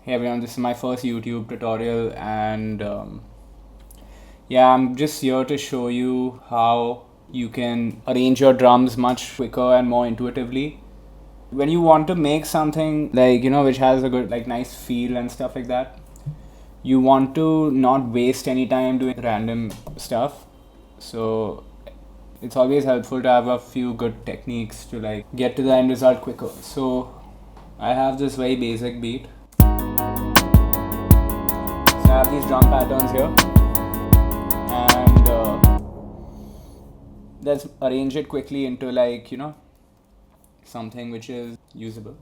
Hey everyone, this is my first YouTube tutorial, and yeah, I'm just here to show you how you can arrange your drums much quicker and more intuitively. When you want to make something like, which has a good, like, nice feel and stuff like that, you want to not waste any time doing random stuff. So it's always helpful to have a few good techniques to like get to the end result quicker. So I have this very basic beat. So I have these drum patterns here, and let's arrange it quickly into like, something which is usable.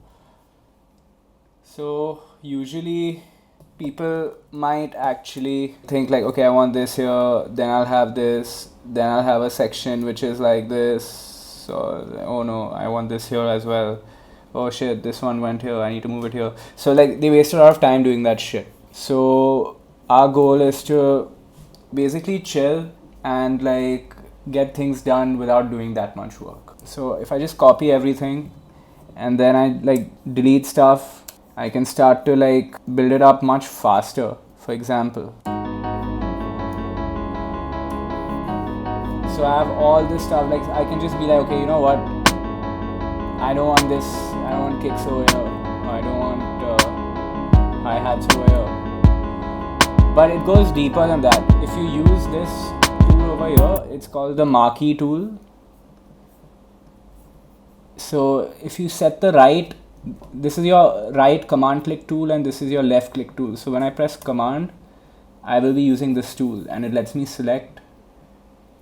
So usually people might actually think like, okay, I want this here, then I'll have this, then I'll have a section which is like this. So, oh no, I want this here as well. Oh shit, this one went here, I need to move it here. So like they waste a lot of time doing that shit. So our goal is to basically chill and like get things done without doing that much work. So if I just copy everything and then I like delete stuff, I can start to like build it up much faster. For example, so I have all this stuff, like I can just be like, okay, you know what, I don't want this, I don't want kicks over here, or I don't want hi-hats over here. But it goes deeper than that. If you use this tool over here, it's called the marquee tool. So if you set the right, this is your right command click tool and this is your left click tool. So when I press command, I will be using this tool and it lets me select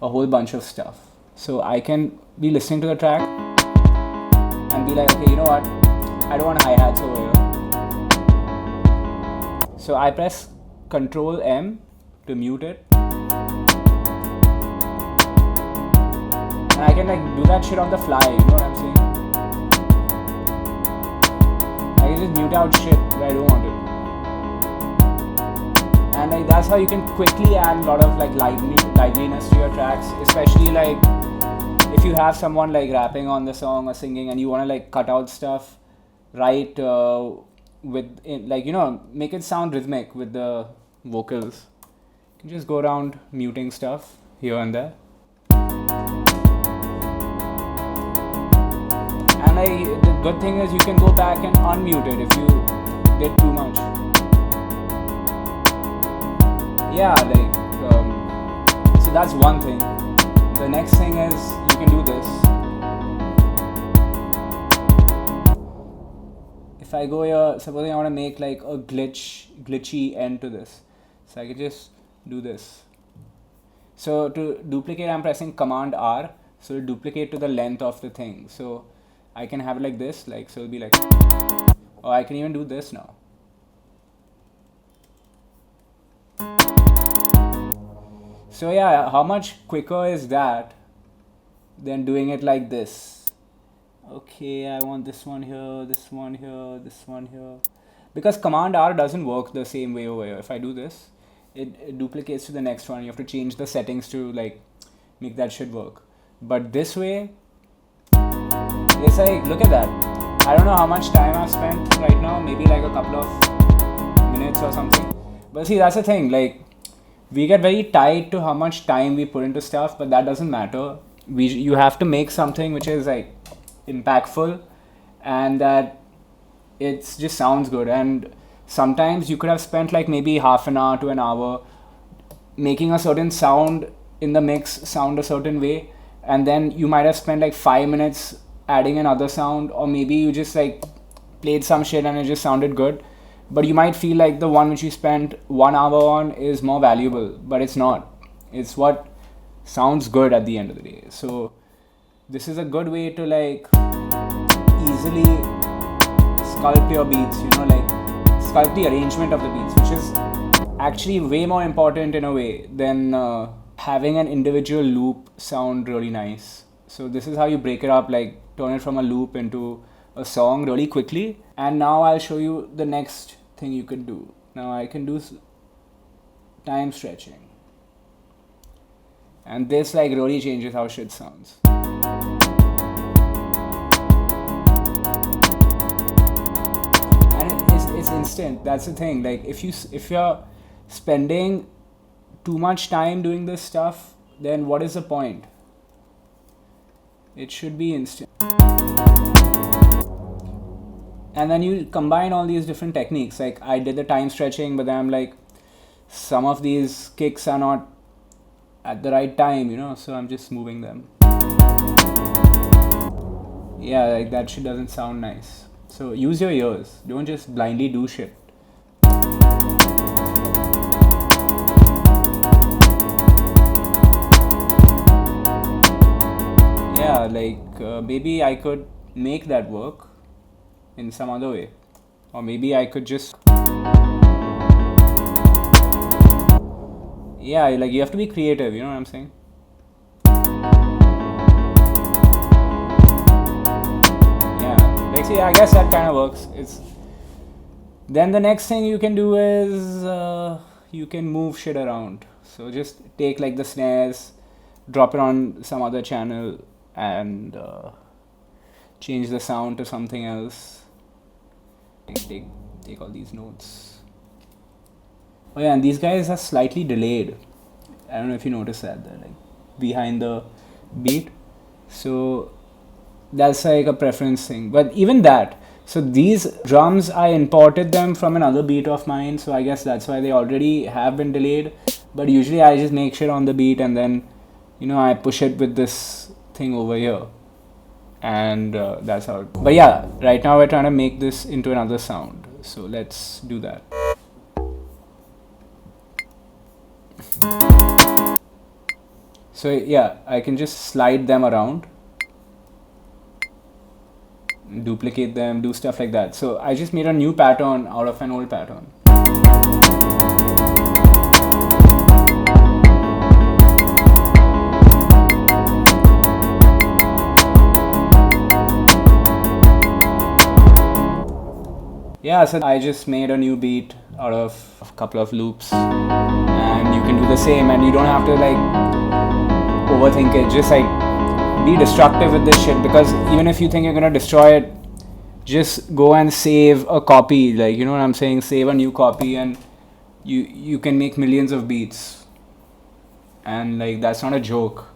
a whole bunch of stuff. So I can be listening to the track and be like, okay, you know what, I don't want hi-hats over here. So I press Control M to mute it. And I can like do that shit on the fly, you know what I'm saying? I can just mute out shit where I don't want it. And like that's how you can quickly add a lot of like liveliness to your tracks, especially like if you have someone like rapping on the song or singing and you want to like cut out stuff, right, with like, make it sound rhythmic with the vocals. You can just go around muting stuff here and there. And the good thing is you can go back and unmute it if you did too much. Yeah, like so that's one thing. The next thing is you can do this. If I go here, supposing I want to make like a glitchy end to this, so I can just do this. So to duplicate, I'm pressing Command R, so it'll duplicate to the length of the thing. So I can have it like this, like, so it'll be like, or I can even do this now. So yeah, how much quicker is that than doing it like this? Okay, I want this one here, this one here, this one here. Because Command R doesn't work the same way over here. If I do this, it duplicates to the next one. You have to change the settings to like make that shit work. But this way, it's like, look at that. I don't know how much time I've spent right now, maybe like a couple of minutes or something. But see, that's the thing, like we get very tied to how much time we put into stuff, but that doesn't matter. You have to make something which is like impactful and that it just sounds good. And sometimes you could have spent like maybe half an hour to an hour making a certain sound in the mix sound a certain way, and then you might have spent like 5 minutes adding another sound, or maybe you just like played some shit and it just sounded good, but you might feel like the one which you spent 1 hour on is more valuable, but it's not. It's what sounds good at the end of the day. So this is a good way to like easily sculpt your beats, like sculpt the arrangement of the beats, which is actually way more important in a way than having an individual loop sound really nice. So this is how you break it up, like turn it from a loop into a song really quickly. And now I'll show you the next thing you can do. Now I can do time stretching, and this like really changes how shit sounds. And it's instant. That's the thing. Like if you're spending too much time doing this stuff, then what is the point? It should be instant. And then you combine all these different techniques. Like I did the time stretching, but then I'm like, some of these kicks are not at the right time, so I'm just moving them. Yeah, like that shit doesn't sound nice. So use your ears. Don't just blindly do shit. Yeah, like maybe I could make that work in some other way. Or maybe I could just... Yeah, like you have to be creative, you know what I'm saying? Yeah, like see, I guess that kind of works. Then the next thing you can do is you can move shit around. So just take like the snares, drop it on some other channel, and change the sound to something else. Take all these notes. Oh yeah, and these guys are slightly delayed. I don't know if you noticed that. They're like behind the beat. So that's like a preference thing. But even that, so these drums, I imported them from another beat of mine. So I guess that's why they already have been delayed. But usually I just make shit on the beat and then, I push it with this thing over here. And that's how it... But yeah, right now we're trying to make this into another sound. So let's do that. So yeah, I can just slide them around, duplicate them, do stuff like that. So I just made a new pattern out of an old pattern. Yeah, so I just made a new beat out of a couple of loops, and you can do the same, and you don't have to like overthink it. Just like be destructive with this shit, because even if you think you're gonna destroy it, just go and save a copy. Like, you know what I'm saying? Save a new copy, and you can make millions of beats, and like that's not a joke.